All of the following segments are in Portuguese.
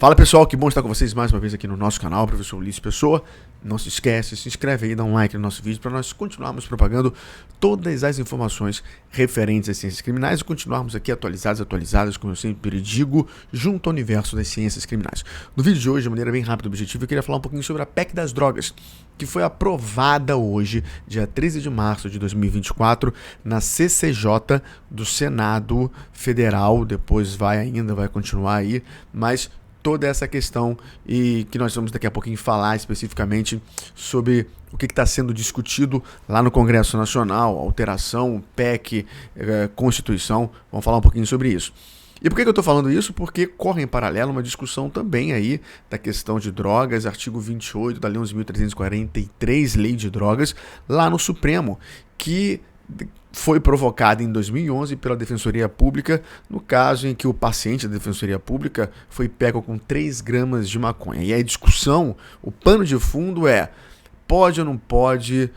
Fala pessoal, que bom estar com vocês mais uma vez aqui no nosso canal, Professor Ulisses Pessoa. Não se esquece, se inscreve aí, dá um like no nosso vídeo para nós continuarmos propagando todas as informações referentes às ciências criminais e continuarmos aqui atualizadas, como eu sempre digo, junto ao universo das ciências criminais. No vídeo de hoje, de maneira bem rápida e objetiva, eu queria falar um pouquinho sobre a PEC das drogas, que foi aprovada hoje, dia 13 de março de 2024, na CCJ do Senado Federal. Depois vai continuar aí, mas toda essa questão e que nós vamos daqui a pouquinho falar especificamente sobre o que está sendo discutido lá no Congresso Nacional, alteração, PEC, Constituição, vamos falar um pouquinho sobre isso. E por que eu estou falando isso? Porque corre em paralelo uma discussão também aí da questão de drogas, artigo 28 da Lei 11.343, Lei de Drogas, lá no Supremo, que foi provocada em 2011 pela Defensoria Pública, no caso em que o paciente da Defensoria Pública foi pego com 3 gramas de maconha. E a discussão, o pano de fundo é: pode ou não pode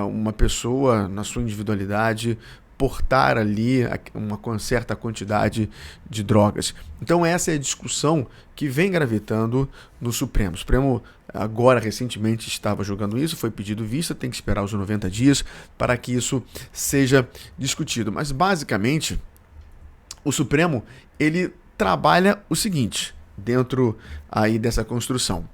uma pessoa, na sua individualidade, portar ali uma certa quantidade de drogas? Então essa é a discussão que vem gravitando no Supremo. O Supremo agora recentemente estava julgando isso, foi pedido vista, tem que esperar os 90 dias para que isso seja discutido. Mas basicamente o Supremo ele trabalha o seguinte dentro aí dessa construção.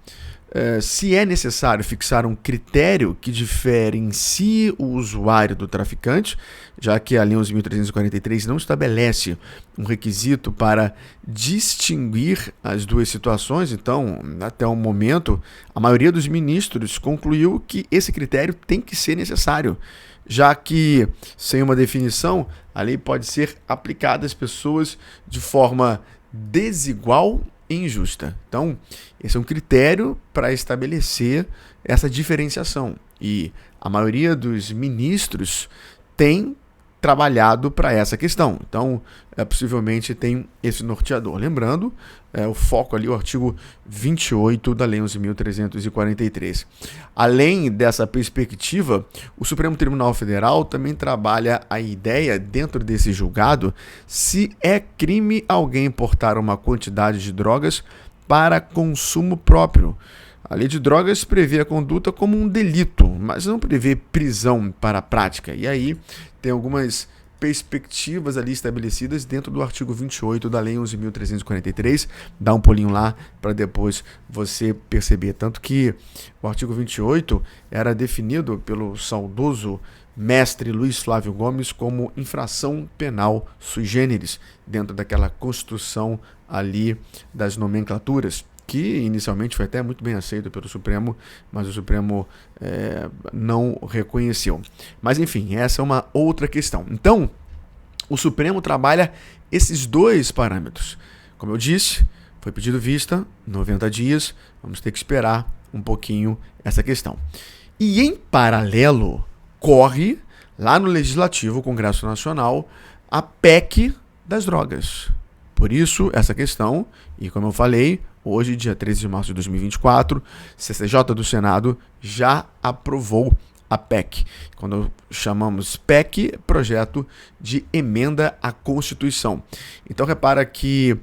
Se é necessário fixar um critério que diferencie o usuário do traficante, já que a Lei 11.343 não estabelece um requisito para distinguir as duas situações, então, até o momento, a maioria dos ministros concluiu que esse critério tem que ser necessário, já que, sem uma definição, a lei pode ser aplicada às pessoas de forma desigual e injusta. Então, esse é um critério para estabelecer essa diferenciação. E a maioria dos ministros tem trabalhado para essa questão. Então, possivelmente tem esse norteador. Lembrando, o foco ali, o artigo 28 da Lei 11.343. Além dessa perspectiva, o Supremo Tribunal Federal também trabalha a ideia, dentro desse julgado, se é crime alguém portar uma quantidade de drogas para consumo próprio. A lei de drogas prevê a conduta como um delito, mas não prevê prisão para a prática. E aí tem algumas perspectivas ali estabelecidas dentro do artigo 28 da Lei 11.343. Dá um pulinho lá para depois você perceber. Tanto que o artigo 28 era definido pelo saudoso mestre Luiz Flávio Gomes como infração penal sui generis, dentro daquela construção ali das nomenclaturas, que inicialmente foi até muito bem aceito pelo Supremo, mas o Supremo não reconheceu. Mas enfim, essa é uma outra questão. Então, o Supremo trabalha esses dois parâmetros. Como eu disse, foi pedido vista, 90 dias, vamos ter que esperar um pouquinho essa questão. E em paralelo, corre lá no Legislativo, Congresso Nacional, a PEC das drogas. Por isso, essa questão, e como eu falei, hoje, dia 13 de março de 2024, CCJ do Senado já aprovou a PEC. Quando chamamos PEC, projeto de emenda à Constituição. Então, repara que,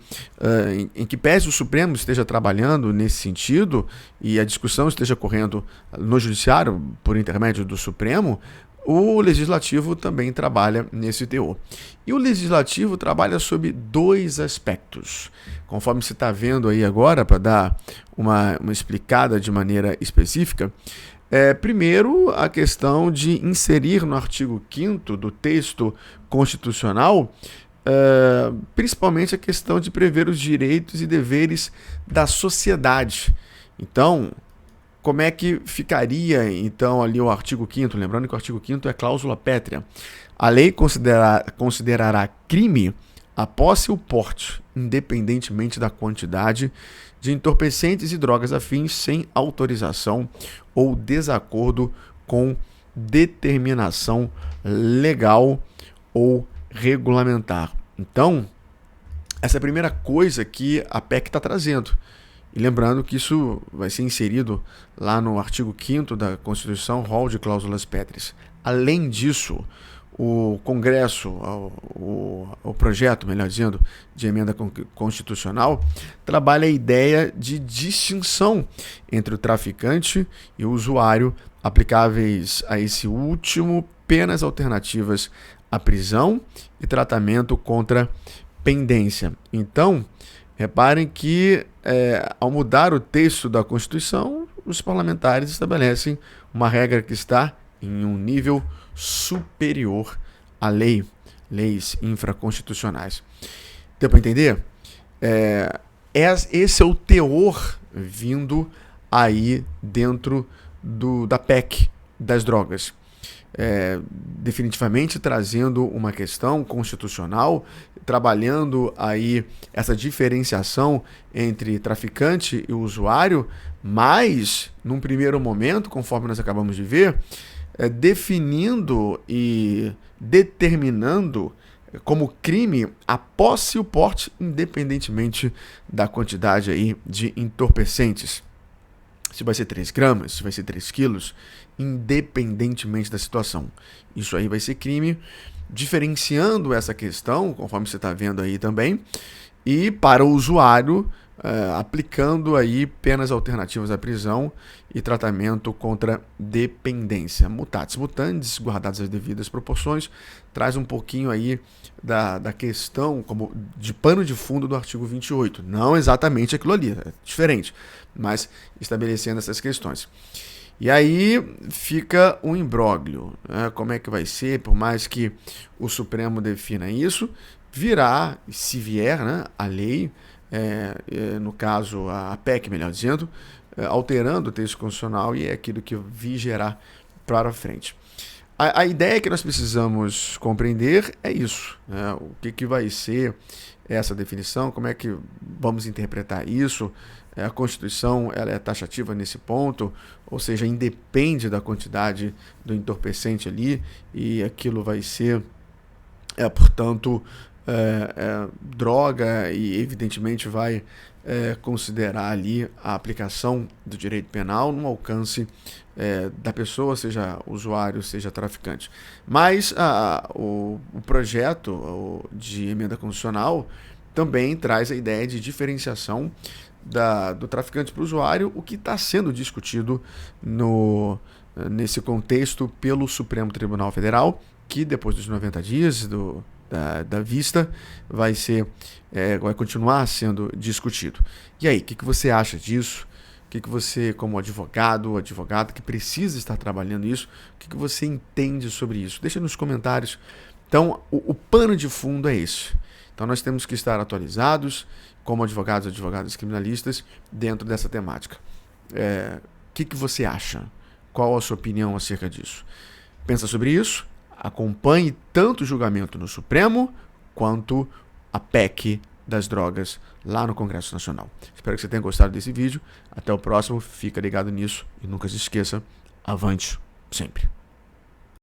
em que pese o Supremo esteja trabalhando nesse sentido e a discussão esteja correndo no Judiciário por intermédio do Supremo, o Legislativo também trabalha nesse teor. E o Legislativo trabalha sob 2 aspectos. Conforme você está vendo aí agora, para dar uma explicada de maneira específica, primeiro, a questão de inserir no artigo 5º do texto constitucional, principalmente a questão de prever os direitos e deveres da sociedade. Então, como é que ficaria, então, ali o artigo 5º? Lembrando que o artigo 5º é cláusula pétrea. A lei considerará crime a posse e o porte, independentemente da quantidade, de entorpecentes e drogas afins sem autorização ou desacordo com determinação legal ou regulamentar. Então, essa é a primeira coisa que a PEC está trazendo. E lembrando que isso vai ser inserido lá no artigo 5º da Constituição, rol de cláusulas pétreas. Além disso, o Congresso, o projeto, melhor dizendo, de emenda constitucional, trabalha a ideia de distinção entre o traficante e o usuário, aplicáveis a esse último penas alternativas à prisão e tratamento contra pendência. Então, reparem que, ao mudar o texto da Constituição, os parlamentares estabelecem uma regra que está em um nível superior à lei, leis infraconstitucionais. Deu para entender? Esse é o teor vindo aí dentro da PEC das drogas. Definitivamente trazendo uma questão constitucional, trabalhando aí essa diferenciação entre traficante e usuário, mas, num primeiro momento, conforme nós acabamos de ver, definindo e determinando como crime a posse e o porte, independentemente da quantidade aí de entorpecentes. Se vai ser 3 gramas, se vai ser 3 quilos, independentemente da situação. Isso aí vai ser crime, diferenciando essa questão, conforme você está vendo aí também, e para o usuário, aplicando aí penas alternativas à prisão e tratamento contra dependência. Mutatis mutandis, guardadas as devidas proporções, traz um pouquinho aí da questão como de pano de fundo do artigo 28. Não exatamente aquilo ali, é diferente, mas estabelecendo essas questões. E aí fica um imbróglio, né? Como é que vai ser, por mais que o Supremo defina isso, virá, se vier, né, a lei, no caso a PEC, melhor dizendo, alterando o texto constitucional, e é aquilo que vigerá para frente. A ideia que nós precisamos compreender é isso, né? O que vai ser essa definição, como é que vamos interpretar isso. A Constituição ela é taxativa nesse ponto, ou seja, independe da quantidade do entorpecente ali, e aquilo vai ser, portanto, droga, e evidentemente vai considerar ali a aplicação do direito penal no alcance da pessoa, seja usuário, seja traficante. Mas o projeto de emenda constitucional também traz a ideia de diferenciação do traficante para o usuário, o que está sendo discutido nesse contexto pelo Supremo Tribunal Federal, que depois dos 90 dias da vista vai continuar sendo discutido. E aí, o que você acha disso? O que você, como advogado ou advogada que precisa estar trabalhando isso, o que você entende sobre isso? Deixa nos comentários. Então, o pano de fundo é esse. Então, nós temos que estar atualizados como advogados e advogadas criminalistas dentro dessa temática. O que você acha? Qual a sua opinião acerca disso? Pensa sobre isso? Acompanhe tanto o julgamento no Supremo quanto a PEC das drogas lá no Congresso Nacional. Espero que você tenha gostado desse vídeo. Até o próximo. Fica ligado nisso e nunca se esqueça, avante sempre.